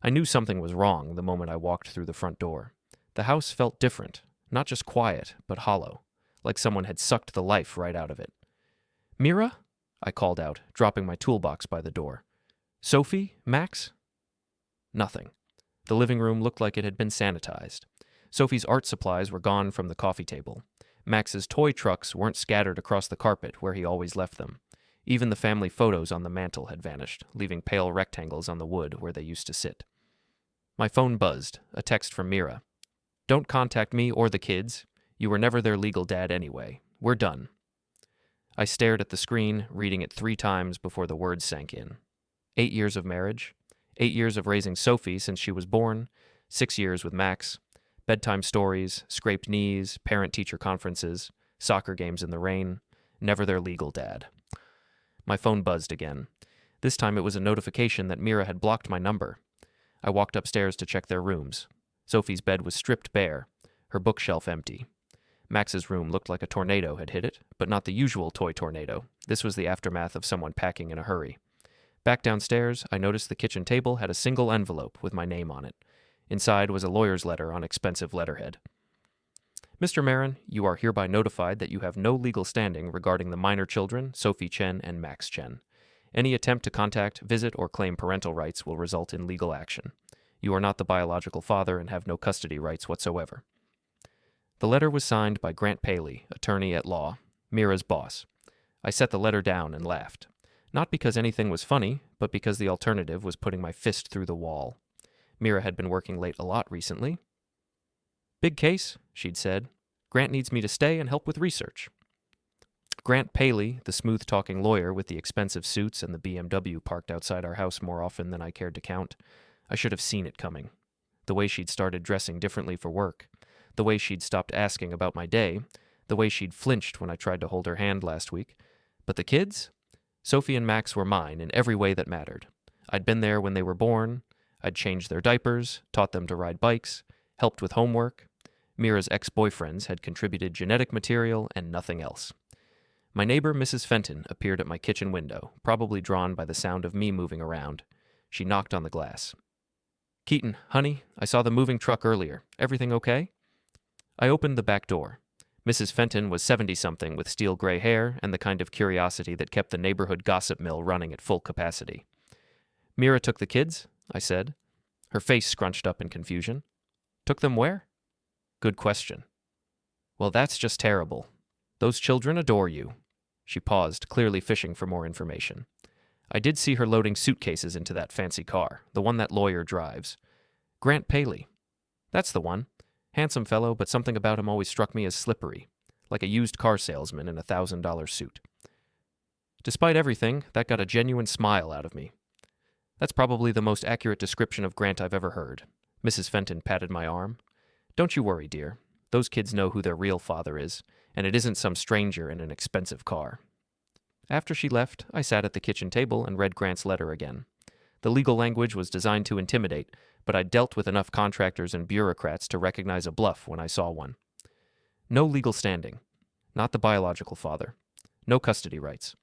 I knew something was wrong the moment I walked through the front door. The house felt different, not just quiet, but hollow, like someone had sucked the life right out of it. "Mira?" I called out, dropping my toolbox by the door. "Sophie? Max?" Nothing. The living room looked like it had been sanitized. Sophie's art supplies were gone from the coffee table. Max's toy trucks weren't scattered across the carpet where he always left them. Even the family photos on the mantel had vanished, leaving pale rectangles on the wood where they used to sit. My phone buzzed, a text from Mira. "Don't contact me or the kids. You were never their legal dad anyway. We're done." I stared at the screen, reading it 3 times before the words sank in. 8 years of marriage, 8 years of raising Sophie since she was born, 6 years with Max, bedtime stories, scraped knees, parent-teacher conferences, soccer games in the rain, never their legal dad. My phone buzzed again. This time it was a notification that Mira had blocked my number. I walked upstairs to check their rooms. Sophie's bed was stripped bare, her bookshelf empty. Max's room looked like a tornado had hit it, but not the usual toy tornado. This was the aftermath of someone packing in a hurry. Back downstairs, I noticed the kitchen table had a single envelope with my name on it. Inside was a lawyer's letter on expensive letterhead. "Mr. Merren, you are hereby notified that you have no legal standing regarding the minor children, Sophie Chen and Max Chen. Any attempt to contact, visit, or claim parental rights will result in legal action. You are not the biological father and have no custody rights whatsoever." The letter was signed by Grant Paley, attorney at law, Mira's boss. I set the letter down and laughed. Not because anything was funny, but because the alternative was putting my fist through the wall. Mira had been working late a lot recently. "Big case," she'd said. "Grant needs me to stay and help with research." Grant Paley, the smooth-talking lawyer with the expensive suits and the BMW parked outside our house more often than I cared to count. I should have seen it coming. The way she'd started dressing differently for work. The way she'd stopped asking about my day. The way she'd flinched when I tried to hold her hand last week. But the kids? Sophie and Max were mine in every way that mattered. I'd been there when they were born. I'd changed their diapers, taught them to ride bikes, helped with homework. Mira's ex-boyfriends had contributed genetic material and nothing else. My neighbor, Mrs. Fenton, appeared at my kitchen window, probably drawn by the sound of me moving around. She knocked on the glass. "Keaton, honey, I saw the moving truck earlier. Everything okay?" I opened the back door. Mrs. Fenton was 70-something with steel gray hair and the kind of curiosity that kept the neighborhood gossip mill running at full capacity. "Mira took the kids," I said. Her face scrunched up in confusion. "Took them where?" "Good question." "Well, that's just terrible. Those children adore you." She paused, clearly fishing for more information. "I did see her loading suitcases into that fancy car, the one that lawyer drives. Grant Paley. That's the one. Handsome fellow, but something about him always struck me as slippery, like a used car salesman in a $1,000 suit. Despite everything, that got a genuine smile out of me. That's probably the most accurate description of Grant I've ever heard." Mrs. Fenton patted my arm. "Don't you worry, dear. Those kids know who their real father is, and it isn't some stranger in an expensive car." After she left, I sat at the kitchen table and read Grant's letter again. The legal language was designed to intimidate, but I'd dealt with enough contractors and bureaucrats to recognize a bluff when I saw one. No legal standing. Not the biological father. No custody rights.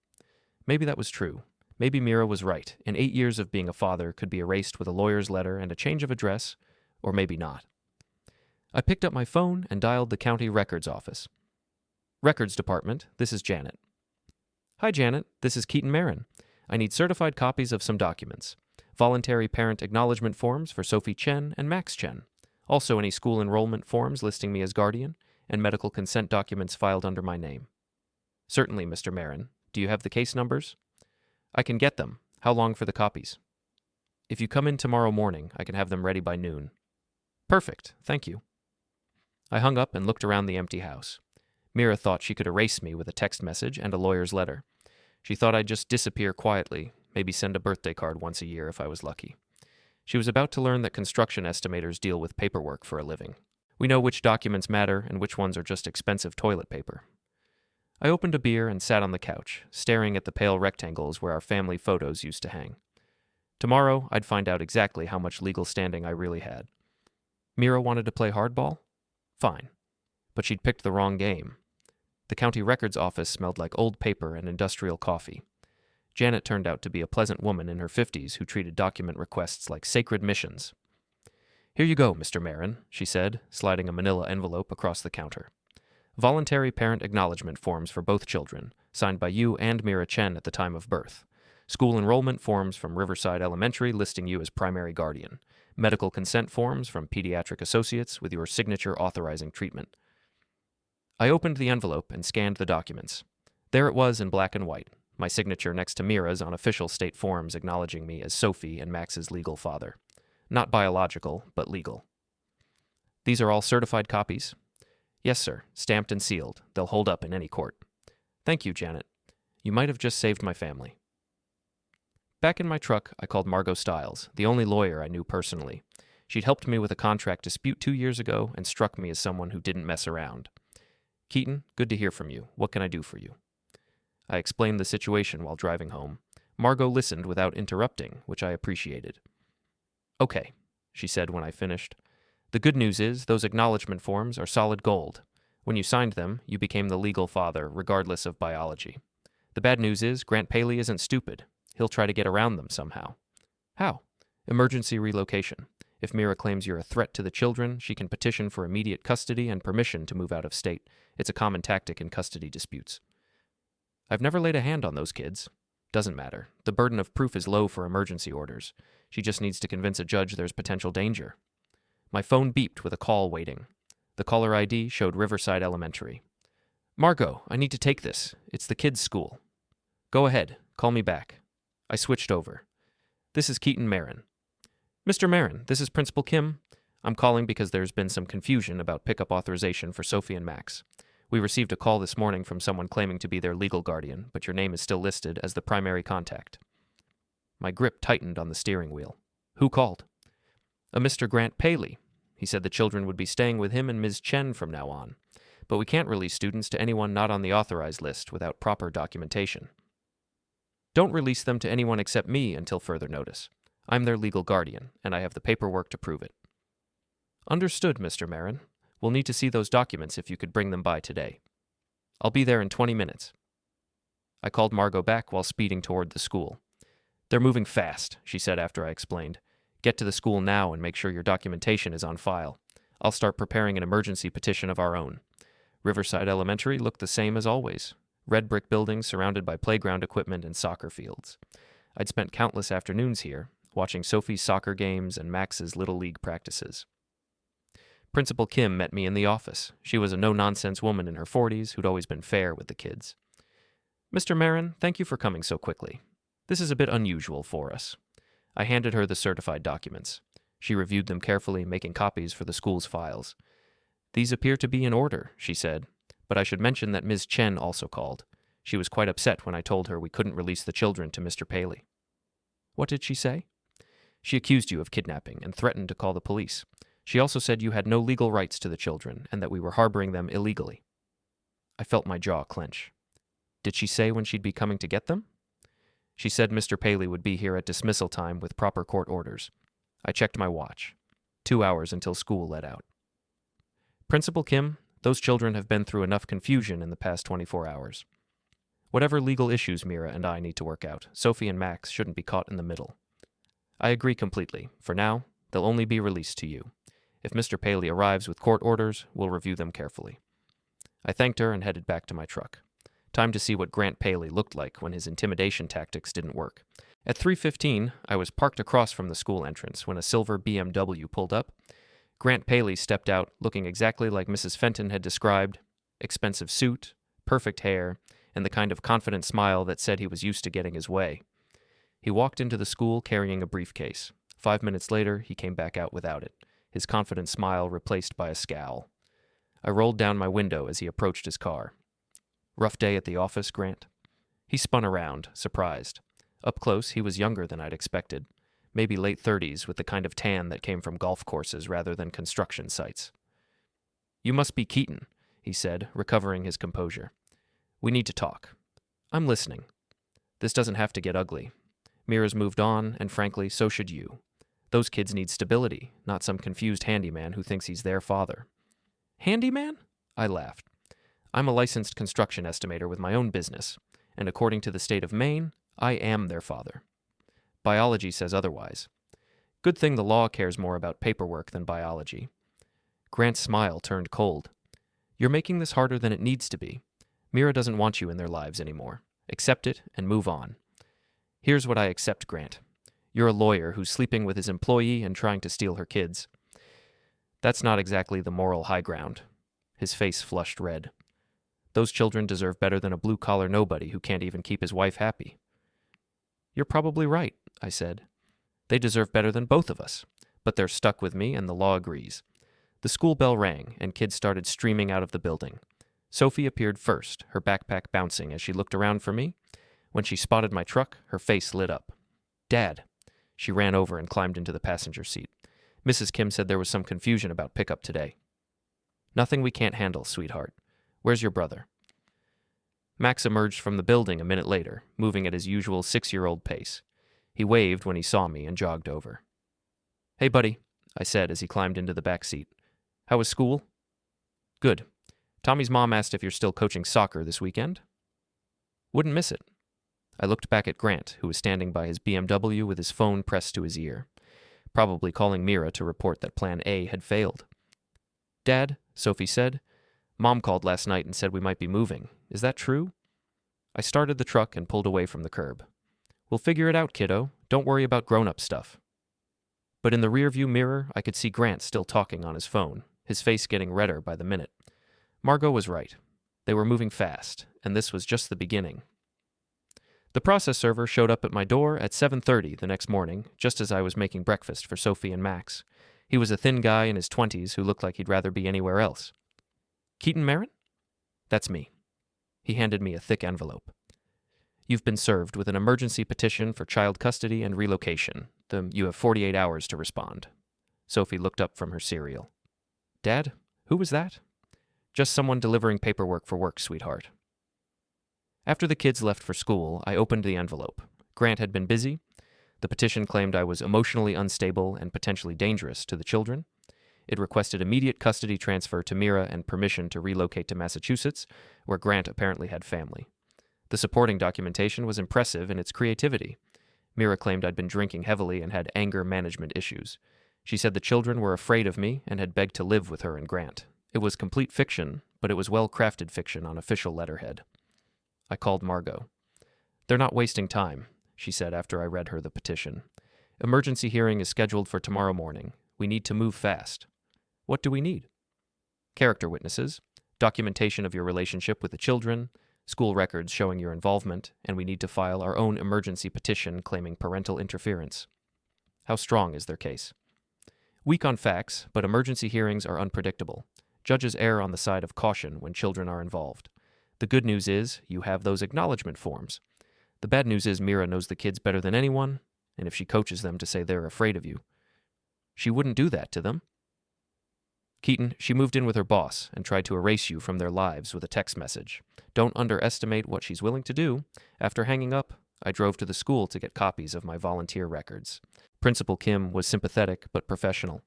Maybe that was true. Maybe Mira was right, and 8 years of being a father could be erased with a lawyer's letter and a change of address, or maybe not. I picked up my phone and dialed the county records office. "Records department, this is Janet." "Hi, Janet. This is Keaton Merren. I need certified copies of some documents. Voluntary Parent Acknowledgment forms for Sophie Chen and Max Chen. Also any school enrollment forms listing me as guardian, and medical consent documents filed under my name." "Certainly, Mr. Merren. Do you have the case numbers?" "I can get them. How long for the copies?" "If you come in tomorrow morning, I can have them ready by noon." "Perfect. Thank you." I hung up and looked around the empty house. Mira thought she could erase me with a text message and a lawyer's letter. She thought I'd just disappear quietly, maybe send a birthday card once a year if I was lucky. She was about to learn that construction estimators deal with paperwork for a living. We know which documents matter and which ones are just expensive toilet paper. I opened a beer and sat on the couch, staring at the pale rectangles where our family photos used to hang. Tomorrow, I'd find out exactly how much legal standing I really had. Mira wanted to play hardball? Fine. But she'd picked the wrong game. The county records office smelled like old paper and industrial coffee. Janet turned out to be a pleasant woman in her 50s who treated document requests like sacred missions. "Here you go, Mr. Merren," she said, sliding a manila envelope across the counter. "Voluntary Parent Acknowledgment forms for both children, signed by you and Mira Chen at the time of birth. School enrollment forms from Riverside Elementary listing you as primary guardian. Medical consent forms from Pediatric Associates with your signature authorizing treatment." I opened the envelope and scanned the documents. There it was in black and white, my signature next to Mira's on official state forms acknowledging me as Sophie and Max's legal father. Not biological, but legal. "These are all certified copies?" "Yes, sir. Stamped and sealed. They'll hold up in any court." "Thank you, Janet. You might have just saved my family." Back in my truck, I called Margo Stiles, the only lawyer I knew personally. She'd helped me with a contract dispute 2 years ago and struck me as someone who didn't mess around. "Keaton, good to hear from you. What can I do for you?" I explained the situation while driving home. Margo listened without interrupting, which I appreciated. "Okay," she said when I finished. "The good news is those acknowledgement forms are solid gold. When you signed them, you became the legal father, regardless of biology. The bad news is Grant Paley isn't stupid. He'll try to get around them somehow." "How?" "Emergency relocation. If Mira claims you're a threat to the children, she can petition for immediate custody and permission to move out of state. It's a common tactic in custody disputes." "I've never laid a hand on those kids." "Doesn't matter. The burden of proof is low for emergency orders. She just needs to convince a judge there's potential danger." My phone beeped with a call waiting. The caller ID showed Riverside Elementary. "Margo, I need to take this. It's the kids' school." "Go ahead. Call me back." I switched over. "This is Keaton Merren." "Mr. Merren, this is Principal Kim. I'm calling because there's been some confusion about pickup authorization for Sophie and Max. We received a call this morning from someone claiming to be their legal guardian, but your name is still listed as the primary contact." My grip tightened on the steering wheel. "Who called?" "A Mr. Grant Paley. He said the children would be staying with him and Ms. Chen from now on. But we can't release students to anyone not on the authorized list without proper documentation." "Don't release them to anyone except me until further notice. I'm their legal guardian, and I have the paperwork to prove it." "Understood, Mr. Merren. We'll need to see those documents if you could bring them by today." "I'll be there in 20 minutes." I called Margo back while speeding toward the school. "They're moving fast," she said after I explained. "Get to the school now and make sure your documentation is on file. I'll start preparing an emergency petition of our own." Riverside Elementary looked the same as always. Red brick buildings surrounded by playground equipment and soccer fields. I'd spent countless afternoons here, watching Sophie's soccer games and Max's Little League practices. Principal Kim met me in the office. She was a no-nonsense woman in her 40s who'd always been fair with the kids. "Mr. Merren, thank you for coming so quickly. This is a bit unusual for us." I handed her the certified documents. She reviewed them carefully, making copies for the school's files. "These appear to be in order," she said, "but I should mention that Ms. Chen also called. She was quite upset when I told her we couldn't release the children to Mr. Paley." "What did she say?" "She accused you of kidnapping and threatened to call the police. She also said you had no legal rights to the children and that we were harboring them illegally." I felt my jaw clench. "Did she say when she'd be coming to get them?" "She said Mr. Paley would be here at dismissal time with proper court orders." I checked my watch. 2 hours until school let out. "Principal Kim, those children have been through enough confusion in the past 24 hours. Whatever legal issues Mira and I need to work out, Sophie and Max shouldn't be caught in the middle." "I agree completely. For now, they'll only be released to you. If Mr. Paley arrives with court orders, we'll review them carefully." I thanked her and headed back to my truck. Time to see what Grant Paley looked like when his intimidation tactics didn't work. At 3:15, I was parked across from the school entrance when a silver BMW pulled up. Grant Paley stepped out, looking exactly like Mrs. Fenton had described: expensive suit, perfect hair, and the kind of confident smile that said he was used to getting his way. He walked into the school carrying a briefcase. 5 minutes later, he came back out without it, his confident smile replaced by a scowl. I rolled down my window as he approached his car. "Rough day at the office, Grant?" He spun around, surprised. Up close, he was younger than I'd expected, maybe late 30s with the kind of tan that came from golf courses rather than construction sites. "You must be Keaton," he said, recovering his composure. "We need to talk." "I'm listening." "This doesn't have to get ugly. Mira's moved on, and frankly, so should you. Those kids need stability, not some confused handyman who thinks he's their father." "Handyman?" I laughed. "I'm a licensed construction estimator with my own business, and according to the state of Maine, I am their father. Biology says otherwise. Good thing the law cares more about paperwork than biology. Grant's smile turned cold. You're making this harder than it needs to be. Mira doesn't want you in their lives anymore. Accept it and move on. Here's what I accept, Grant. You're a lawyer who's sleeping with his employee and trying to steal her kids. That's not exactly the moral high ground. His face flushed red. Those children deserve better than a blue-collar nobody who can't even keep his wife happy. You're probably right, I said. They deserve better than both of us, but they're stuck with me and the law agrees. The school bell rang and kids started streaming out of the building. Sophie appeared first, her backpack bouncing as she looked around for me. When she spotted my truck, her face lit up. Dad! She ran over and climbed into the passenger seat. Mrs. Kim said there was some confusion about pickup today. Nothing we can't handle, sweetheart. Where's your brother? Max emerged from the building a minute later, moving at his usual 6-year-old pace. He waved when he saw me and jogged over. Hey, buddy, I said as he climbed into the back seat. How was school? Good. Tommy's mom asked if you're still coaching soccer this weekend. Wouldn't miss it. I looked back at Grant, who was standing by his BMW with his phone pressed to his ear, probably calling Mira to report that Plan A had failed. Dad, Sophie said, Mom called last night and said we might be moving. Is that true? I started the truck and pulled away from the curb. We'll figure it out, kiddo. Don't worry about grown-up stuff. But in the rearview mirror, I could see Grant still talking on his phone, his face getting redder by the minute. Margo was right. They were moving fast, and this was just the beginning. The process server showed up at my door at 7:30 the next morning, just as I was making breakfast for Sophie and Max. He was a thin guy in his 20s who looked like he'd rather be anywhere else. Keaton Merren? That's me. He handed me a thick envelope. You've been served with an emergency petition for child custody and relocation. You have 48 hours to respond. Sophie looked up from her cereal. Dad, who was that? Just someone delivering paperwork for work, sweetheart. After the kids left for school, I opened the envelope. Grant had been busy. The petition claimed I was emotionally unstable and potentially dangerous to the children. It requested immediate custody transfer to Mira and permission to relocate to Massachusetts, where Grant apparently had family. The supporting documentation was impressive in its creativity. Mira claimed I'd been drinking heavily and had anger management issues. She said the children were afraid of me and had begged to live with her and Grant. It was complete fiction, but it was well-crafted fiction on official letterhead. I called Margo. They're not wasting time, she said after I read her the petition. Emergency hearing is scheduled for tomorrow morning. We need to move fast. What do we need? Character witnesses, documentation of your relationship with the children, school records showing your involvement, and we need to file our own emergency petition claiming parental interference. How strong is their case? Weak on facts, but emergency hearings are unpredictable. Judges err on the side of caution when children are involved. The good news is you have those acknowledgment forms. The bad news is Mira knows the kids better than anyone, and if she coaches them to say they're afraid of you, she wouldn't do that to them. Keaton, she moved in with her boss and tried to erase you from their lives with a text message. Don't underestimate what she's willing to do. After hanging up, I drove to the school to get copies of my volunteer records. Principal Kim was sympathetic but professional.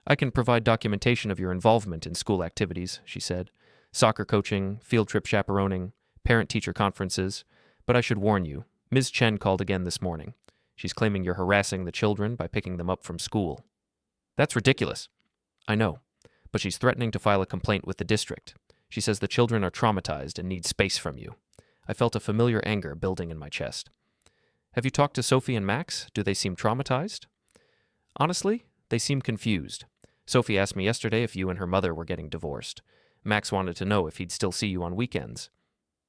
I can provide documentation of your involvement in school activities, she said. Soccer coaching, field trip chaperoning, parent-teacher conferences. But I should warn you, Ms. Chen called again this morning. She's claiming you're harassing the children by picking them up from school. That's ridiculous. I know, but she's threatening to file a complaint with the district. She says the children are traumatized and need space from you. I felt a familiar anger building in my chest. Have you talked to Sophie and Max? Do they seem traumatized? Honestly, they seem confused. Sophie asked me yesterday if you and her mother were getting divorced. Max wanted to know if he'd still see you on weekends.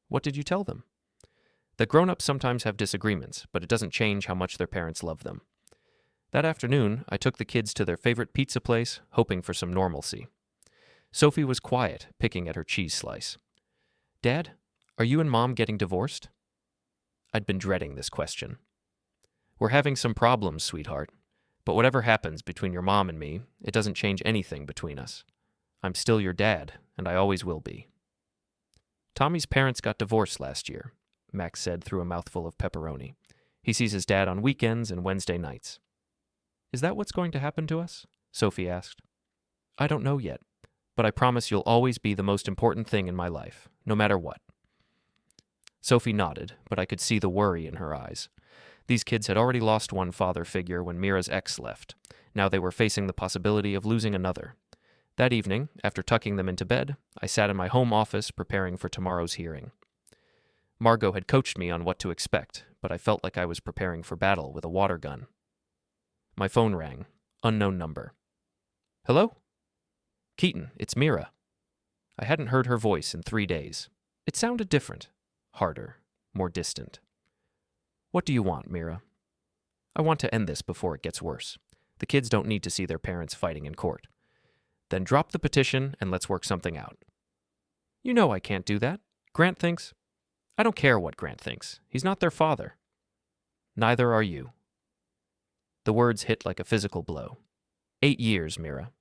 What did you tell them? That grown-ups sometimes have disagreements, but it doesn't change how much their parents love them. That afternoon, I took the kids to their favorite pizza place, hoping for some normalcy. Sophie was quiet, picking at her cheese slice. Dad, are you and Mom getting divorced? I'd been dreading this question. We're having some problems, sweetheart. But whatever happens between your mom and me, it doesn't change anything between us. I'm still your dad, and I always will be. Tommy's parents got divorced last year, Max said through a mouthful of pepperoni. He sees his dad on weekends and Wednesday nights. Is that what's going to happen to us? Sophie asked. I don't know yet, but I promise you'll always be the most important thing in my life, no matter what. Sophie nodded, but I could see the worry in her eyes. These kids had already lost one father figure when Mira's ex left. Now they were facing the possibility of losing another. That evening, after tucking them into bed, I sat in my home office preparing for tomorrow's hearing. Margo had coached me on what to expect, but I felt like I was preparing for battle with a water gun. My phone rang. Unknown number. Hello? Keaton, it's Mira. I hadn't heard her voice in 3 days. It sounded different, harder, more distant. What do you want, Mira? I want to end this before it gets worse. The kids don't need to see their parents fighting in court. Then drop the petition and let's work something out. You know I can't do that. Grant thinks. I don't care what Grant thinks. He's not their father. Neither are you. The words hit like a physical blow. 8 years, Mira.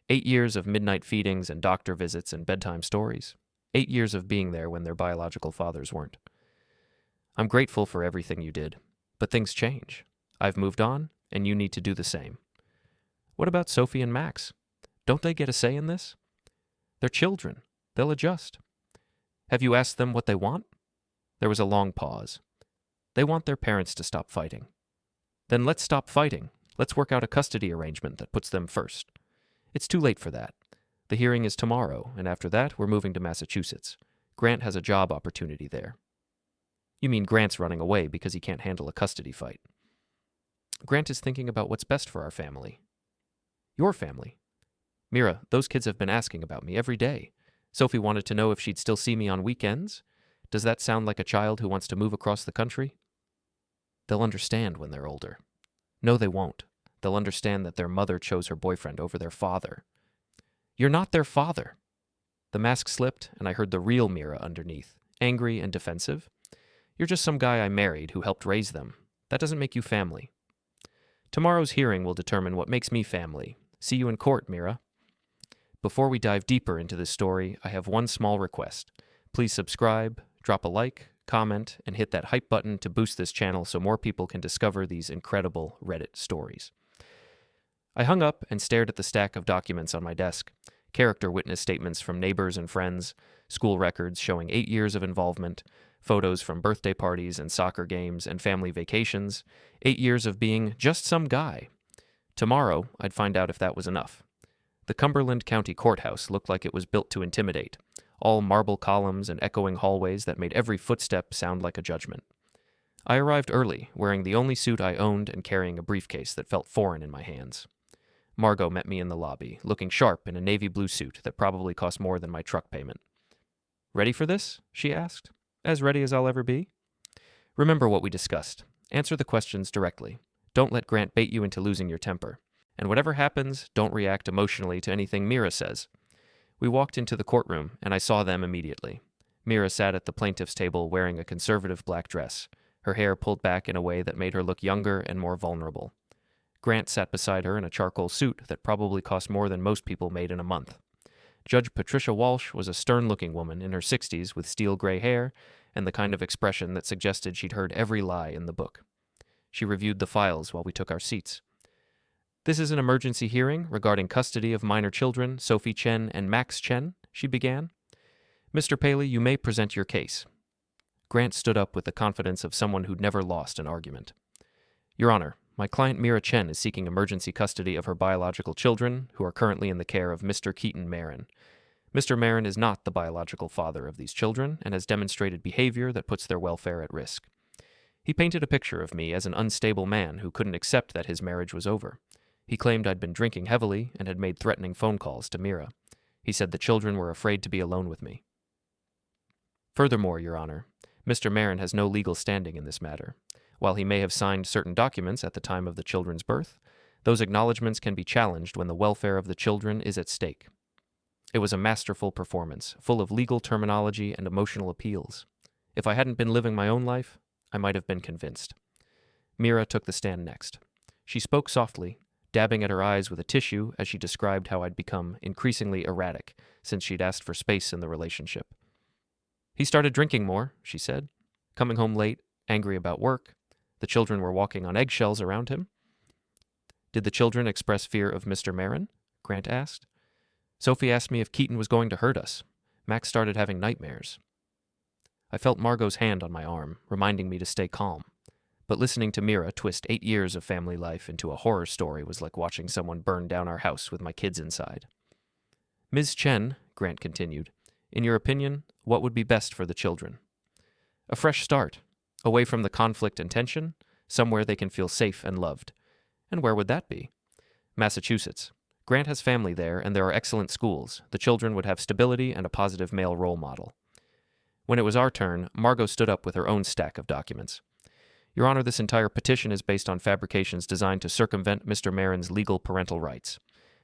8 years of midnight feedings and doctor visits and bedtime stories. 8 years of being there when their biological fathers weren't. I'm grateful for everything you did, but things change. I've moved on, and you need to do the same. What about Sophie and Max? Don't they get a say in this? They're children. They'll adjust. Have you asked them what they want? There was a long pause. They want their parents to stop fighting. Then let's stop fighting. Let's work out a custody arrangement that puts them first. It's too late for that. The hearing is tomorrow, and after that, we're moving to Massachusetts. Grant has a job opportunity there. You mean Grant's running away because he can't handle a custody fight. Grant is thinking about what's best for our family. Your family. Mira, those kids have been asking about me every day. Sophie wanted to know if she'd still see me on weekends. Does that sound like a child who wants to move across the country? They'll understand when they're older. No, they won't. They'll understand that their mother chose her boyfriend over their father. You're not their father. The mask slipped, and I heard the real Mira underneath, angry and defensive. You're just some guy I married who helped raise them. That doesn't make you family. Tomorrow's hearing will determine what makes me family. See you in court, Mira. Before we dive deeper into this story, I have one small request. Please subscribe, drop a like, comment, and hit that hype button to boost this channel so more people can discover these incredible Reddit stories. I hung up and stared at the stack of documents on my desk. Character witness statements from neighbors and friends, school records showing 8 years of involvement, photos from birthday parties and soccer games and family vacations, 8 years of being just some guy. Tomorrow, I'd find out if that was enough. The Cumberland County Courthouse looked like it was built to intimidate, all marble columns and echoing hallways that made every footstep sound like a judgment. I arrived early, wearing the only suit I owned and carrying a briefcase that felt foreign in my hands. Margo met me in the lobby, looking sharp in a navy blue suit that probably cost more than my truck payment. Ready for this? She asked. As ready as I'll ever be? Remember what we discussed. Answer the questions directly. Don't let Grant bait you into losing your temper. And whatever happens, don't react emotionally to anything Mira says. We walked into the courtroom, and I saw them immediately. Mira sat at the plaintiff's table wearing a conservative black dress, her hair pulled back in a way that made her look younger and more vulnerable. Grant sat beside her in a charcoal suit that probably cost more than most people made in a month. Judge Patricia Walsh was a stern-looking woman in her 60s with steel gray hair and the kind of expression that suggested she'd heard every lie in the book. She reviewed the files while we took our seats. This is an emergency hearing regarding custody of minor children, Sophie Chen and Max Chen, she began. Mr. Paley, you may present your case. Grant stood up with the confidence of someone who'd never lost an argument. Your Honor, my client Mira Chen is seeking emergency custody of her biological children, who are currently in the care of Mr. Keaton Merren. Mr. Merren is not the biological father of these children and has demonstrated behavior that puts their welfare at risk. He painted a picture of me as an unstable man who couldn't accept that his marriage was over. He claimed I'd been drinking heavily and had made threatening phone calls to Mira. He said the children were afraid to be alone with me. Furthermore, Your Honor, Mr. Merren has no legal standing in this matter. While he may have signed certain documents at the time of the children's birth, those acknowledgments can be challenged when the welfare of the children is at stake. It was a masterful performance, full of legal terminology and emotional appeals. If I hadn't been living my own life, I might have been convinced. Mira took the stand next. She spoke softly, dabbing at her eyes with a tissue as she described how I'd become increasingly erratic since she'd asked for space in the relationship. He started drinking more, she said, coming home late, angry about work. The children were walking on eggshells around him. Did the children express fear of Mr. Merren? Grant asked. Sophie asked me if Keaton was going to hurt us. Max started having nightmares. I felt Margo's hand on my arm, reminding me to stay calm. But listening to Mira twist 8 years of family life into a horror story was like watching someone burn down our house with my kids inside. Ms. Chen, Grant continued, in your opinion, what would be best for the children? A fresh start, away from the conflict and tension, somewhere they can feel safe and loved. And where would that be? Massachusetts. Grant has family there, and there are excellent schools. The children would have stability and a positive male role model. When it was our turn, Margo stood up with her own stack of documents. Your Honor, this entire petition is based on fabrications designed to circumvent Mr. Merren's legal parental rights.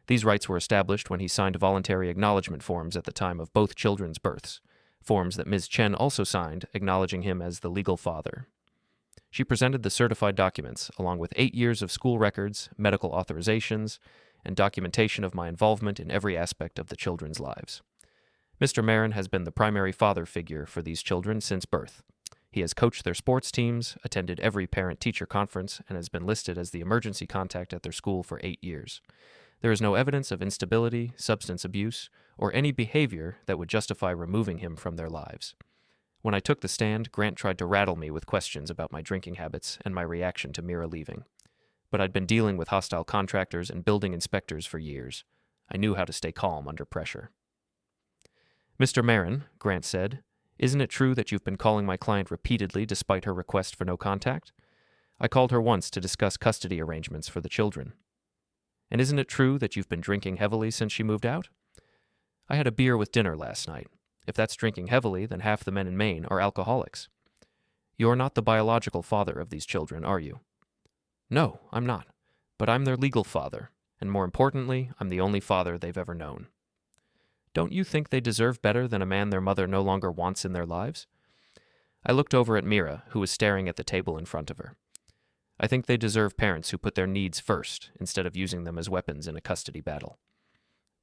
These rights were established when he signed voluntary acknowledgment forms at the time of both children's births, forms that Ms. Chen also signed, acknowledging him as the legal father. She presented the certified documents, along with 8 years of school records, medical authorizations, and documentation of my involvement in every aspect of the children's lives. Mr. Merren has been the primary father figure for these children since birth. He has coached their sports teams, attended every parent-teacher conference, and has been listed as the emergency contact at their school for 8 years. There is no evidence of instability, substance abuse, or any behavior that would justify removing him from their lives. When I took the stand, Grant tried to rattle me with questions about my drinking habits and my reaction to Mira leaving. But I'd been dealing with hostile contractors and building inspectors for years. I knew how to stay calm under pressure. Mr. Merren, Grant said, isn't it true that you've been calling my client repeatedly despite her request for no contact? I called her once to discuss custody arrangements for the children. And isn't it true that you've been drinking heavily since she moved out? I had a beer with dinner last night. If that's drinking heavily, then half the men in Maine are alcoholics. You're not the biological father of these children, are you? No, I'm not. But I'm their legal father, and more importantly, I'm the only father they've ever known. Don't you think they deserve better than a man their mother no longer wants in their lives? I looked over at Mira, who was staring at the table in front of her. I think they deserve parents who put their needs first, instead of using them as weapons in a custody battle.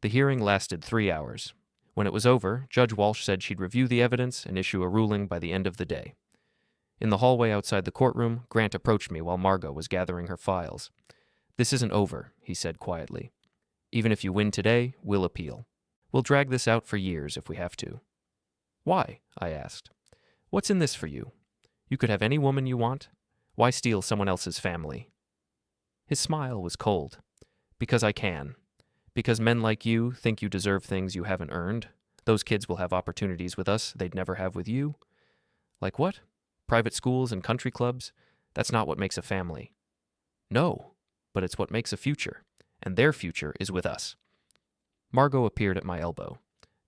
The hearing lasted 3 hours. When it was over, Judge Walsh said she'd review the evidence and issue a ruling by the end of the day. In the hallway outside the courtroom, Grant approached me while Margo was gathering her files. This isn't over, he said quietly. Even if you win today, we'll appeal. We'll drag this out for years if we have to. Why? I asked. What's in this for you? You could have any woman you want. Why steal someone else's family? His smile was cold. Because I can. Because men like you think you deserve things you haven't earned. Those kids will have opportunities with us they'd never have with you. Like what? Private schools and country clubs? That's not what makes a family. No, but it's what makes a future. And their future is with us. Margo appeared at my elbow.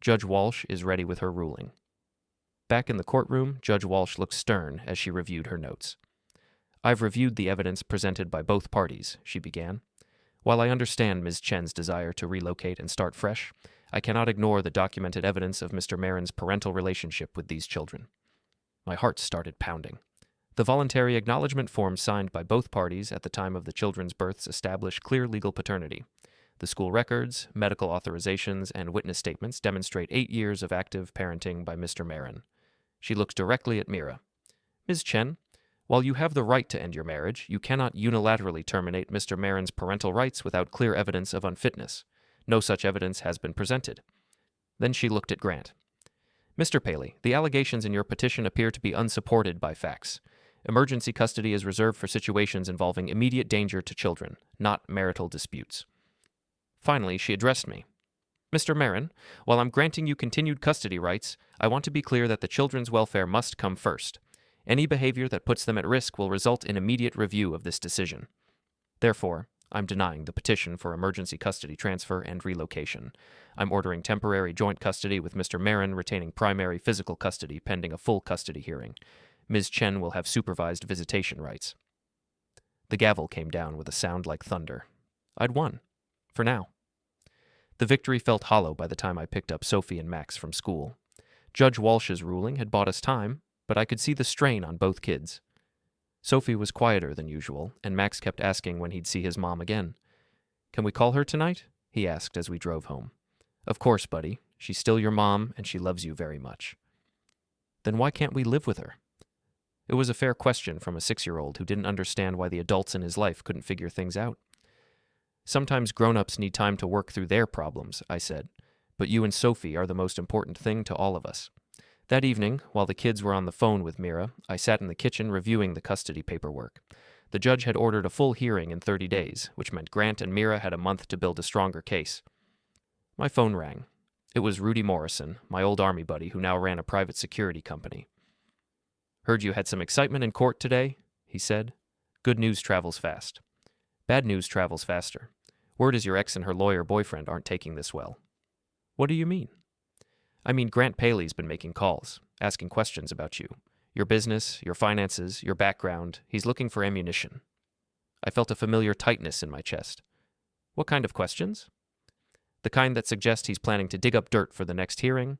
Judge Walsh is ready with her ruling. Back in the courtroom, Judge Walsh looked stern as she reviewed her notes. I've reviewed the evidence presented by both parties, she began. While I understand Ms. Chen's desire to relocate and start fresh, I cannot ignore the documented evidence of Mr. Merren's parental relationship with these children. My heart started pounding. The voluntary acknowledgment forms signed by both parties at the time of the children's births establish clear legal paternity. The school records, medical authorizations, and witness statements demonstrate 8 years of active parenting by Mr. Merren. She looks directly at Mira. Ms. Chen, while you have the right to end your marriage, you cannot unilaterally terminate Mr. Merren's parental rights without clear evidence of unfitness. No such evidence has been presented. Then she looked at Grant. Mr. Paley, the allegations in your petition appear to be unsupported by facts. Emergency custody is reserved for situations involving immediate danger to children, not marital disputes. Finally, she addressed me. Mr. Merren, while I'm granting you continued custody rights, I want to be clear that the children's welfare must come first. Any behavior that puts them at risk will result in immediate review of this decision. Therefore, I'm denying the petition for emergency custody transfer and relocation. I'm ordering temporary joint custody with Mr. Merren retaining primary physical custody pending a full custody hearing. Ms. Chen will have supervised visitation rights. The gavel came down with a sound like thunder. I'd won. For now. The victory felt hollow by the time I picked up Sophie and Max from school. Judge Walsh's ruling had bought us time, but I could see the strain on both kids. Sophie was quieter than usual, and Max kept asking when he'd see his mom again. Can we call her tonight? He asked as we drove home. Of course, buddy. She's still your mom, and she loves you very much. Then why can't we live with her? It was a fair question from a 6-year-old who didn't understand why the adults in his life couldn't figure things out. Sometimes grown-ups need time to work through their problems, I said, but you and Sophie are the most important thing to all of us. That evening, while the kids were on the phone with Mira, I sat in the kitchen reviewing the custody paperwork. The judge had ordered a full hearing in 30 days, which meant Grant and Mira had a month to build a stronger case. My phone rang. It was Rudy Morrison, my old Army buddy who now ran a private security company. "Heard you had some excitement in court today," he said. "Good news travels fast. Bad news travels faster. Word is your ex and her lawyer boyfriend aren't taking this well." "What do you mean?" "I mean Grant Paley's been making calls, asking questions about you. Your business, your finances, your background. He's looking for ammunition." I felt a familiar tightness in my chest. "What kind of questions?" "The kind that suggest he's planning to dig up dirt for the next hearing.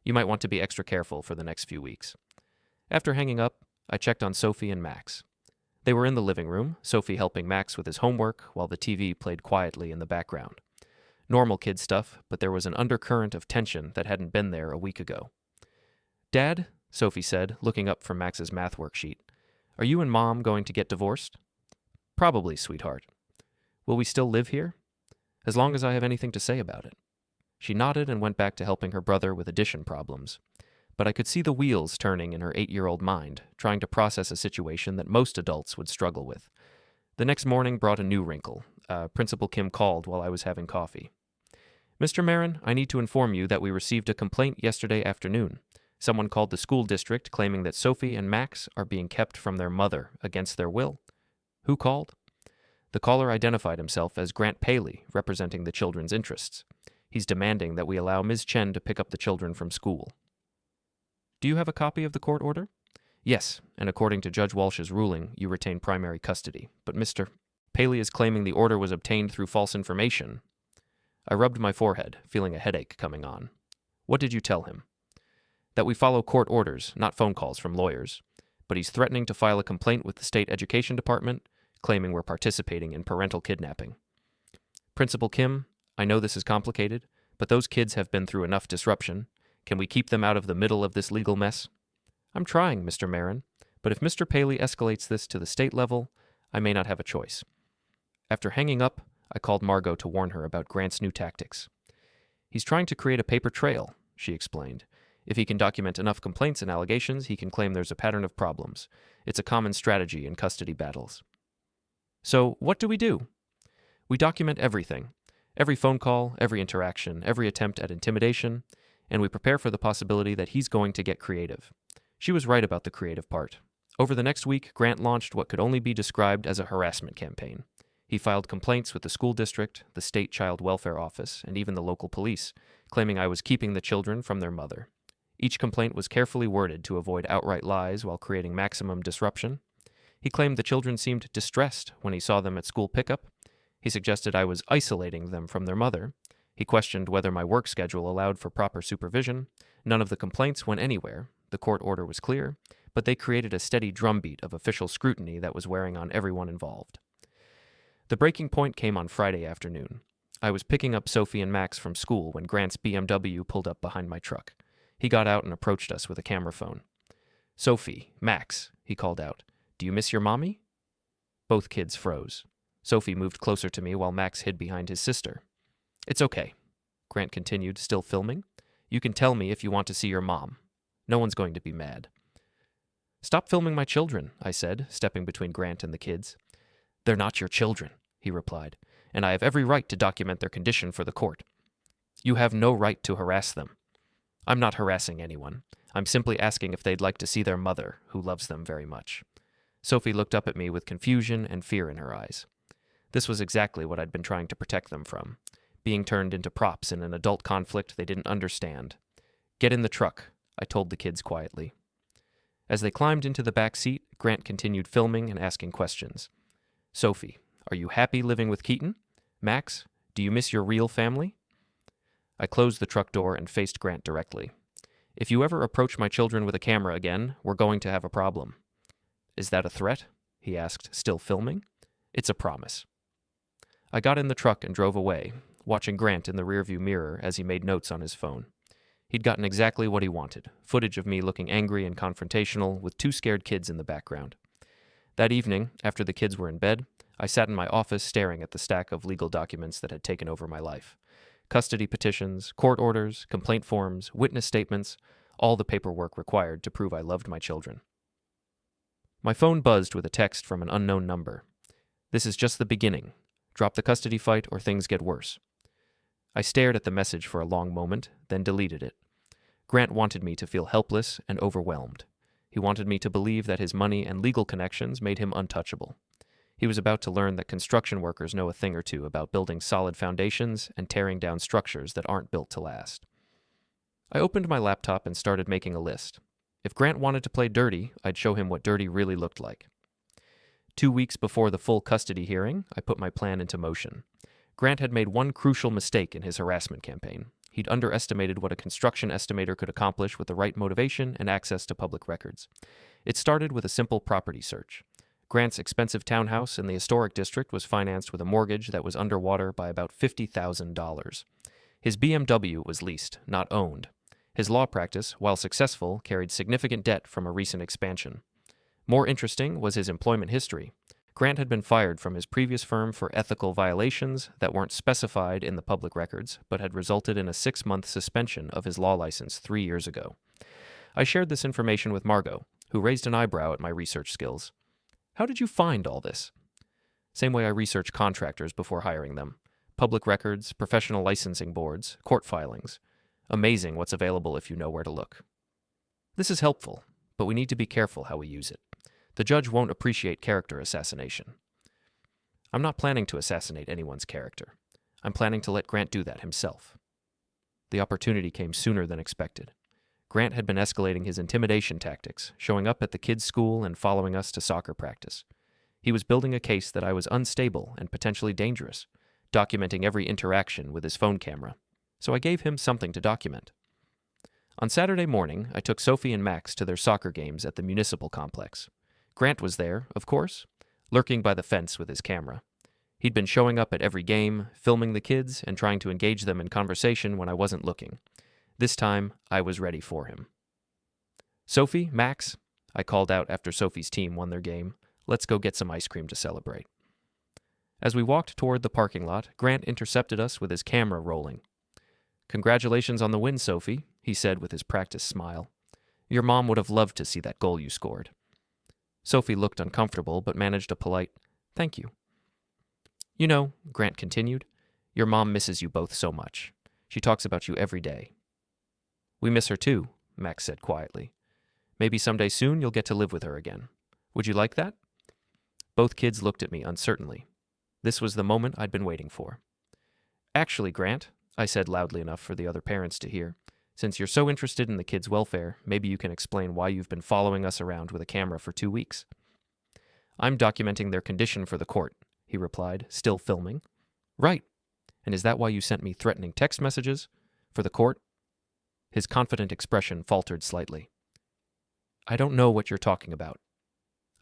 You might want to be extra careful for the next few weeks." After hanging up, I checked on Sophie and Max. They were in the living room, Sophie helping Max with his homework while the TV played quietly in the background. Normal kid stuff, but there was an undercurrent of tension that hadn't been there a week ago. "Dad," Sophie said, looking up from Max's math worksheet, "are you and Mom going to get divorced?" "Probably, sweetheart." "Will we still live here?" "As long as I have anything to say about it." She nodded and went back to helping her brother with addition problems. But I could see the wheels turning in her 8-year-old mind, trying to process a situation that most adults would struggle with. The next morning brought a new wrinkle. Principal Kim called while I was having coffee. "Mr. Merren, I need to inform you that we received a complaint yesterday afternoon. Someone called the school district claiming that Sophie and Max are being kept from their mother against their will." "Who called?" The caller identified himself as Grant Paley, representing the children's interests. He's demanding that we allow Ms. Chen to pick up the children from school. "Do you have a copy of the court order?" "Yes, and according to Judge Walsh's ruling, you retain primary custody. But Mr. Paley is claiming the order was obtained through false information." I rubbed my forehead, feeling a headache coming on. "What did you tell him?" "That we follow court orders, not phone calls from lawyers. But he's threatening to file a complaint with the state education department, claiming we're participating in parental kidnapping." "Principal Kim, I know this is complicated, but those kids have been through enough disruption. Can we keep them out of the middle of this legal mess?" "I'm trying, Mr. Merren, but if Mr. Paley escalates this to the state level, I may not have a choice." After hanging up, I called Margo to warn her about Grant's new tactics. "He's trying to create a paper trail," she explained. "If he can document enough complaints and allegations, he can claim there's a pattern of problems. It's a common strategy in custody battles." "So, what do? We document everything. Every phone call, every interaction, every attempt at intimidation, and we prepare for the possibility that he's going to get creative." She was right about the creative part. Over the next week, Grant launched what could only be described as a harassment campaign. He filed complaints with the school district, the state child welfare office, and even the local police, claiming I was keeping the children from their mother. Each complaint was carefully worded to avoid outright lies while creating maximum disruption. He claimed the children seemed distressed when he saw them at school pickup. He suggested I was isolating them from their mother. He questioned whether my work schedule allowed for proper supervision. None of the complaints went anywhere. The court order was clear, but they created a steady drumbeat of official scrutiny that was wearing on everyone involved. The breaking point came on Friday afternoon. I was picking up Sophie and Max from school when Grant's BMW pulled up behind my truck. He got out and approached us with a camera phone. "Sophie, Max," he called out, "do you miss your mommy?" Both kids froze. Sophie moved closer to me while Max hid behind his sister. "It's okay," Grant continued, still filming. "You can tell me if you want to see your mom. No one's going to be mad." "Stop filming my children," I said, stepping between Grant and the kids. "They're not your children," he replied, "and I have every right to document their condition for the court." "You have no right to harass them." "I'm not harassing anyone. I'm simply asking if they'd like to see their mother, who loves them very much." Sophie looked up at me with confusion and fear in her eyes. This was exactly what I'd been trying to protect them from. Being turned into props in an adult conflict they didn't understand. "Get in the truck," I told the kids quietly. As they climbed into the back seat, Grant continued filming and asking questions. "Sophie, are you happy living with Keaton? Max, do you miss your real family?" I closed the truck door and faced Grant directly. "If you ever approach my children with a camera again, we're going to have a problem." "Is that a threat?" he asked, still filming. "It's a promise." I got in the truck and drove away, watching Grant in the rearview mirror as he made notes on his phone. He'd gotten exactly what he wanted, footage of me looking angry and confrontational with 2 scared kids in the background. That evening, after the kids were in bed, I sat in my office staring at the stack of legal documents that had taken over my life. Custody petitions, court orders, complaint forms, witness statements, all the paperwork required to prove I loved my children. My phone buzzed with a text from an unknown number. "This is just the beginning. Drop the custody fight or things get worse." I stared at the message for a long moment, then deleted it. Grant wanted me to feel helpless and overwhelmed. He wanted me to believe that his money and legal connections made him untouchable. He was about to learn that construction workers know a thing or two about building solid foundations and tearing down structures that aren't built to last. I opened my laptop and started making a list. If Grant wanted to play dirty, I'd show him what dirty really looked like. 2 weeks before the full custody hearing, I put my plan into motion. Grant had made one crucial mistake in his harassment campaign. He'd underestimated what a construction estimator could accomplish with the right motivation and access to public records. It started with a simple property search. Grant's expensive townhouse in the historic district was financed with a mortgage that was underwater by about $50,000. His BMW was leased, not owned. His law practice, while successful, carried significant debt from a recent expansion. More interesting was his employment history. Grant had been fired from his previous firm for ethical violations that weren't specified in the public records, but had resulted in a 6-month suspension of his law license 3 years ago. I shared this information with Margo, who raised an eyebrow at my research skills. "How did you find all this?" Same way I research contractors before hiring them. Public records, professional licensing boards, court filings. Amazing what's available if you know where to look. This is helpful, but we need to be careful how we use it. The judge won't appreciate character assassination. I'm not planning to assassinate anyone's character. I'm planning to let Grant do that himself. The opportunity came sooner than expected. Grant had been escalating his intimidation tactics, showing up at the kids' school and following us to soccer practice. He was building a case that I was unstable and potentially dangerous, documenting every interaction with his phone camera. So I gave him something to document. On Saturday morning, I took Sophie and Max to their soccer games at the municipal complex. Grant was there, of course, lurking by the fence with his camera. He'd been showing up at every game, filming the kids, and trying to engage them in conversation when I wasn't looking. This time, I was ready for him. "Sophie, Max," I called out after Sophie's team won their game, "let's go get some ice cream to celebrate." As we walked toward the parking lot, Grant intercepted us with his camera rolling. "Congratulations on the win, Sophie," he said with his practiced smile. "Your mom would have loved to see that goal you scored." Sophie looked uncomfortable, but managed a polite, "Thank you." "You know," Grant continued, "your mom misses you both so much. She talks about you every day." "We miss her too," Max said quietly. "Maybe someday soon you'll get to live with her again. Would you like that?" Both kids looked at me uncertainly. This was the moment I'd been waiting for. "Actually, Grant," I said loudly enough for the other parents to hear, "since you're so interested in the kids' welfare, maybe you can explain why you've been following us around with a camera for 2 weeks. "I'm documenting their condition for the court," he replied, still filming. "Right. And is that why you sent me threatening text messages? For the court?" His confident expression faltered slightly. "I don't know what you're talking about."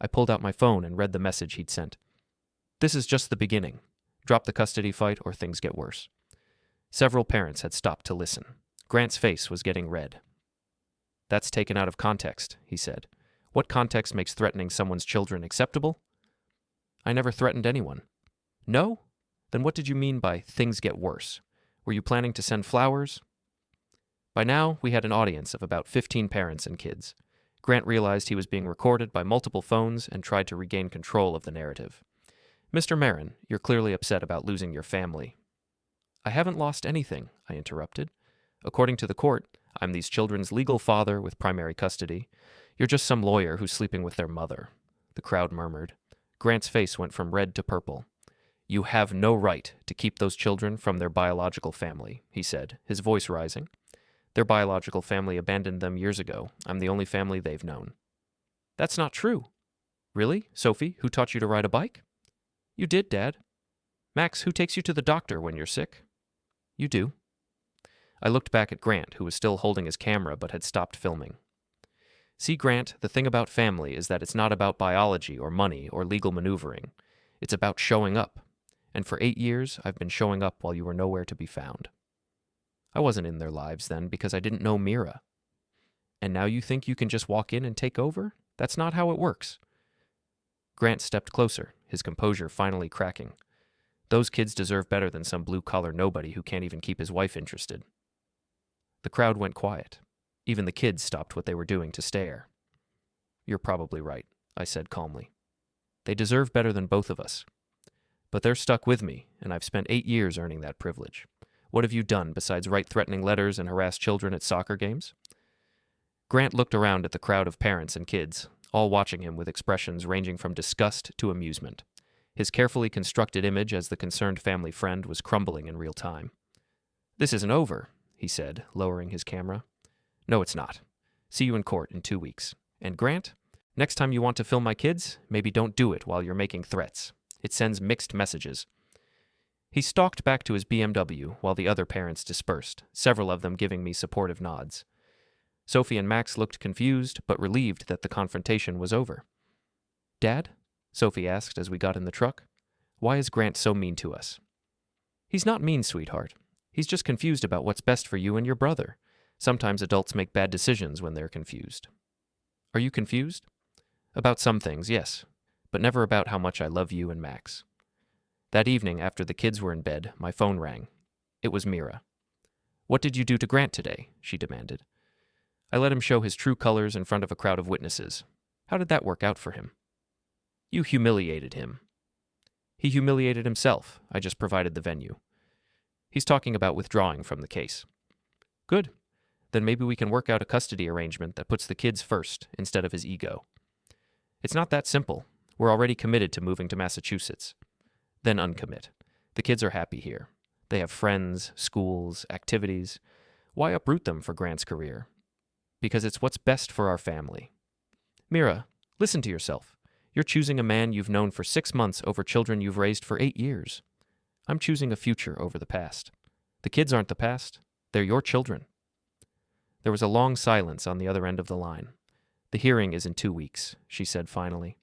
I pulled out my phone and read the message he'd sent. "This is just the beginning. Drop the custody fight or things get worse." Several parents had stopped to listen. Grant's face was getting red. "That's taken out of context," he said. "What context makes threatening someone's children acceptable?" "I never threatened anyone." "No? Then what did you mean by things get worse? Were you planning to send flowers?" By now, we had an audience of about 15 parents and kids. Grant realized he was being recorded by multiple phones and tried to regain control of the narrative. "Mr. Merren, you're clearly upset about losing your family." "I haven't lost anything," I interrupted. "According to the court, I'm these children's legal father with primary custody. You're just some lawyer who's sleeping with their mother." The crowd murmured. Grant's face went from red to purple. "You have no right to keep those children from their biological family," he said, his voice rising. "Their biological family abandoned them years ago. I'm the only family they've known." "That's not true." "Really? Sophie, who taught you to ride a bike?" "You did, Dad." "Max, who takes you to the doctor when you're sick?" "You do." I looked back at Grant, who was still holding his camera but had stopped filming. "See, Grant, the thing about family is that it's not about biology or money or legal maneuvering. It's about showing up. And for 8 years, I've been showing up while you were nowhere to be found. I wasn't in their lives then because I didn't know Mira. And now you think you can just walk in and take over? That's not how it works." Grant stepped closer, his composure finally cracking. Those kids deserve better than some blue-collar nobody who can't even keep his wife interested. The crowd went quiet. Even the kids stopped what they were doing to stare. "You're probably right," I said calmly. "They deserve better than both of us. But they're stuck with me, and I've spent 8 years earning that privilege. What have you done besides write threatening letters and harass children at soccer games?" Grant looked around at the crowd of parents and kids, all watching him with expressions ranging from disgust to amusement. His carefully constructed image as the concerned family friend was crumbling in real time. "This isn't over," he said, lowering his camera. "No, it's not. See you in court in 2 weeks. And Grant, next time you want to film my kids, maybe don't do it while you're making threats. It sends mixed messages." He stalked back to his BMW while the other parents dispersed, several of them giving me supportive nods. Sophie and Max looked confused, but relieved that the confrontation was over. "Dad?" Sophie asked as we got in the truck. "Why is Grant so mean to us?" "He's not mean, sweetheart. He's just confused about what's best for you and your brother. Sometimes adults make bad decisions when they're confused." "Are you confused?" "About some things, yes, but never about how much I love you and Max." That evening, after the kids were in bed, my phone rang. It was Mira. "What did you do to Grant today?" she demanded. "I let him show his true colors in front of a crowd of witnesses. How did that work out for him?" "You humiliated him." "He humiliated himself. I just provided the venue." "He's talking about withdrawing from the case." "Good. Then maybe we can work out a custody arrangement that puts the kids first instead of his ego." "It's not that simple. We're already committed to moving to Massachusetts." "Then uncommit. The kids are happy here. They have friends, schools, activities. Why uproot them for Grant's career?" "Because it's what's best for our family." "Mira, listen to yourself. You're choosing a man you've known for 6 months over children you've raised for 8 years. I'm choosing a future over the past. The kids aren't the past. They're your children." There was a long silence on the other end of the line. "The hearing is in 2 weeks," she said finally.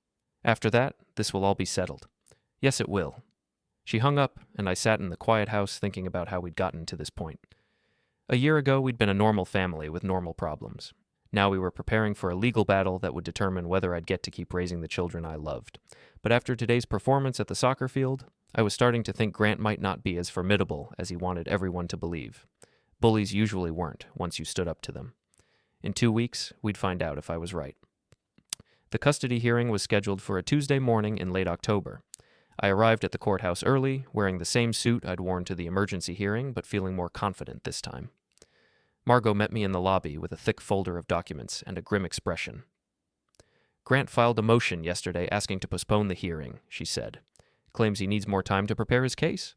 "After that, this will all be settled." "Yes, it will." She hung up, and I sat in the quiet house thinking about how we'd gotten to this point. A year ago, we'd been a normal family with normal problems. Now we were preparing for a legal battle that would determine whether I'd get to keep raising the children I loved. But after today's performance at the soccer field, I was starting to think Grant might not be as formidable as he wanted everyone to believe. Bullies usually weren't, once you stood up to them. In 2 weeks, we'd find out if I was right. The custody hearing was scheduled for a Tuesday morning in late October. I arrived at the courthouse early, wearing the same suit I'd worn to the emergency hearing, but feeling more confident this time. Margo met me in the lobby with a thick folder of documents and a grim expression. "Grant filed a motion yesterday asking to postpone the hearing," she said. "Claims he needs more time to prepare his case."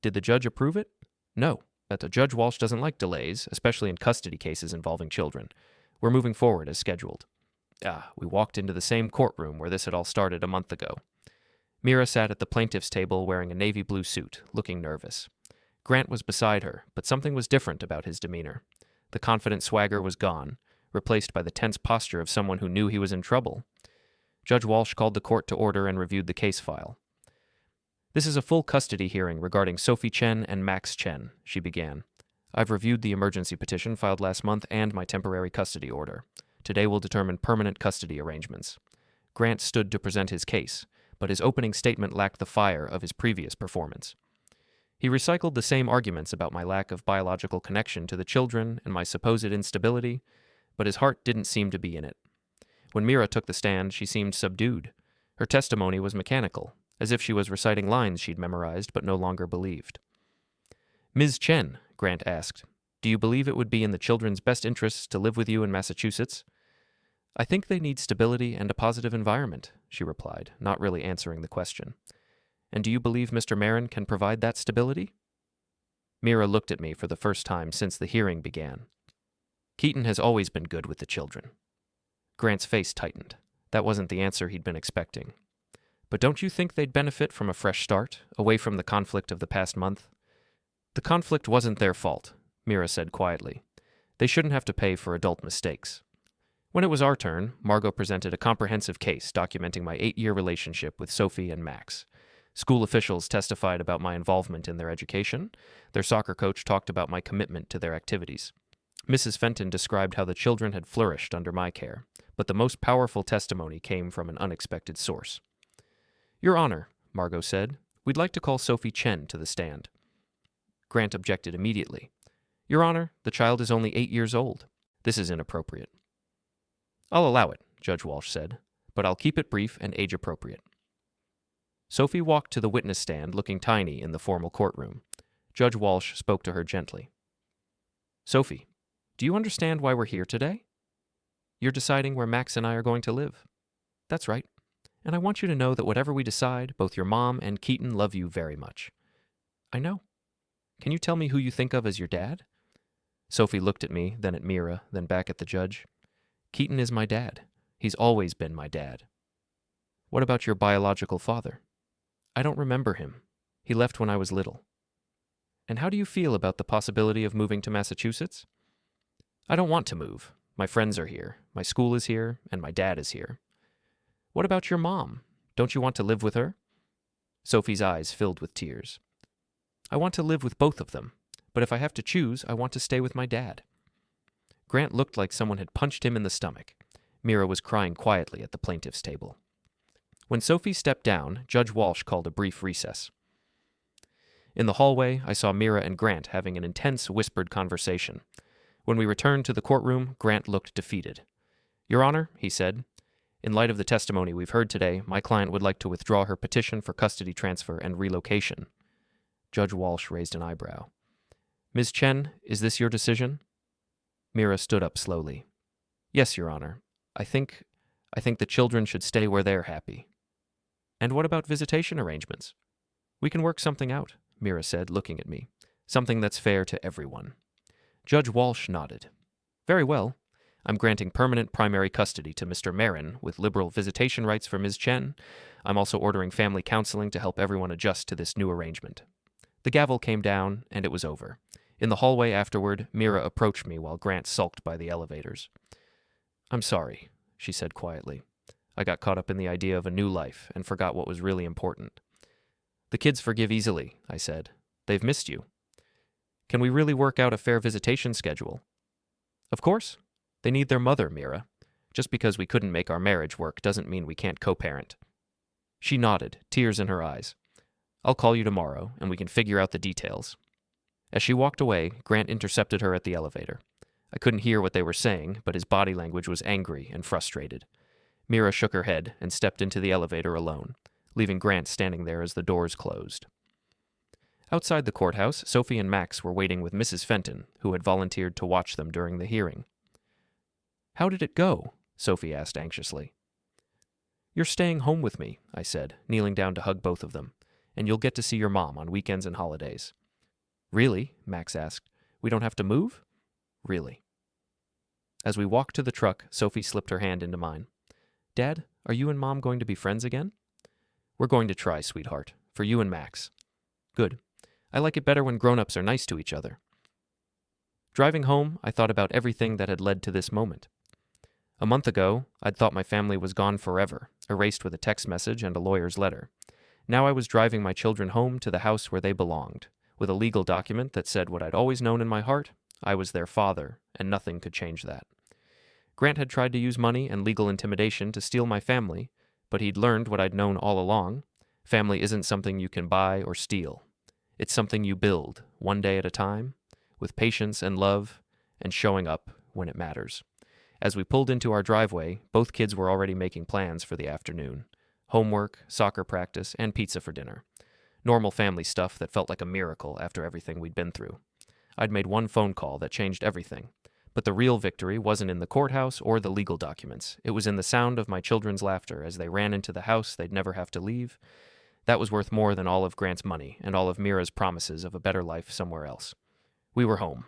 "Did the judge approve it?" "No. Judge Walsh doesn't like delays, especially in custody cases involving children. We're moving forward as scheduled." We walked into the same courtroom where this had all started a month ago. Mira sat at the plaintiff's table wearing a navy blue suit, looking nervous. Grant was beside her, but something was different about his demeanor. The confident swagger was gone, replaced by the tense posture of someone who knew he was in trouble. Judge Walsh called the court to order and reviewed the case file. "This is a full custody hearing regarding Sophie Chen and Max Chen," she began. "I've reviewed the emergency petition filed last month and my temporary custody order. Today will determine permanent custody arrangements." Grant stood to present his case, but his opening statement lacked the fire of his previous performance. He recycled the same arguments about my lack of biological connection to the children and my supposed instability, but his heart didn't seem to be in it. When Mira took the stand, she seemed subdued. Her testimony was mechanical, as if she was reciting lines she'd memorized but no longer believed. "Ms. Chen," Grant asked, "do you believe it would be in the children's best interests to live with you in Massachusetts?" "I think they need stability and a positive environment," she replied, not really answering the question. "And do you believe Mr. Merren can provide that stability?" Mira looked at me for the first time since the hearing began. "Keaton has always been good with the children." Grant's face tightened. That wasn't the answer he'd been expecting. "But don't you think they'd benefit from a fresh start, away from the conflict of the past month?" "The conflict wasn't their fault," Mira said quietly. "They shouldn't have to pay for adult mistakes." When it was our turn, Margo presented a comprehensive case documenting my 8-year relationship with Sophie and Max. School officials testified about my involvement in their education. Their soccer coach talked about my commitment to their activities. Mrs. Fenton described how the children had flourished under my care, but the most powerful testimony came from an unexpected source. "Your Honor," Margo said, "we'd like to call Sophie Chen to the stand." Grant objected immediately. "Your Honor, the child is only 8 years old. This is inappropriate. I'll allow it, Judge Walsh said, but I'll keep it brief and age-appropriate. Sophie walked to the witness stand looking tiny in the formal courtroom. Judge Walsh spoke to her gently. Sophie, do you understand why we're here today? You're deciding where Max and I are going to live. That's right. And I want you to know that whatever we decide, both your mom and Keaton love you very much. I know. Can you tell me who you think of as your dad? Sophie looked at me, then at Mira, then back at the judge. Keaton is my dad. He's always been my dad. What about your biological father? I don't remember him. He left when I was little. And how do you feel about the possibility of moving to Massachusetts? I don't want to move. My friends are here, my school is here, and my dad is here. What about your mom? Don't you want to live with her? Sophie's eyes filled with tears. I want to live with both of them, but if I have to choose, I want to stay with my dad. Grant looked like someone had punched him in the stomach. Mira was crying quietly at the plaintiff's table. When Sophie stepped down, Judge Walsh called a brief recess. In the hallway, I saw Mira and Grant having an intense, whispered conversation. When we returned to the courtroom, Grant looked defeated. Your Honor, he said, in light of the testimony we've heard today, my client would like to withdraw her petition for custody transfer and relocation. Judge Walsh raised an eyebrow. Ms. Chen, is this your decision? Mira stood up slowly. Yes, Your Honor. I think the children should stay where they're happy. And what about visitation arrangements? We can work something out, Mira said, looking at me. Something that's fair to everyone. Judge Walsh nodded. Very well. I'm granting permanent primary custody to Mr. Merren with liberal visitation rights for Ms. Chen. I'm also ordering family counseling to help everyone adjust to this new arrangement. The gavel came down, and it was over. In the hallway afterward, Mira approached me while Grant sulked by the elevators. I'm sorry, she said quietly. I got caught up in the idea of a new life and forgot what was really important. The kids forgive easily, I said. They've missed you. Can we really work out a fair visitation schedule? Of course. They need their mother, Mira. Just because we couldn't make our marriage work doesn't mean we can't co-parent. She nodded, tears in her eyes. I'll call you tomorrow, and we can figure out the details. As she walked away, Grant intercepted her at the elevator. I couldn't hear what they were saying, but his body language was angry and frustrated. Mira shook her head and stepped into the elevator alone, leaving Grant standing there as the doors closed. Outside the courthouse, Sophie and Max were waiting with Mrs. Fenton, who had volunteered to watch them during the hearing. How did it go? Sophie asked anxiously. You're staying home with me, I said, kneeling down to hug both of them, and you'll get to see your mom on weekends and holidays. Really? Max asked. We don't have to move? Really. As we walked to the truck, Sophie slipped her hand into mine. Dad, are you and Mom going to be friends again? We're going to try, sweetheart, for you and Max. Good. I like it better when grown-ups are nice to each other. Driving home, I thought about everything that had led to this moment. A month ago, I'd thought my family was gone forever, erased with a text message and a lawyer's letter. Now I was driving my children home to the house where they belonged, with a legal document that said what I'd always known in my heart. I was their father, and nothing could change that. Grant had tried to use money and legal intimidation to steal my family, but he'd learned what I'd known all along. Family isn't something you can buy or steal. It's something you build, one day at a time, with patience and love, and showing up when it matters. As we pulled into our driveway, both kids were already making plans for the afternoon. Homework, soccer practice, and pizza for dinner. Normal family stuff that felt like a miracle after everything we'd been through. I'd made one phone call that changed everything. But the real victory wasn't in the courthouse or the legal documents. It was in the sound of my children's laughter as they ran into the house they'd never have to leave. That was worth more than all of Grant's money and all of Mira's promises of a better life somewhere else. We were home,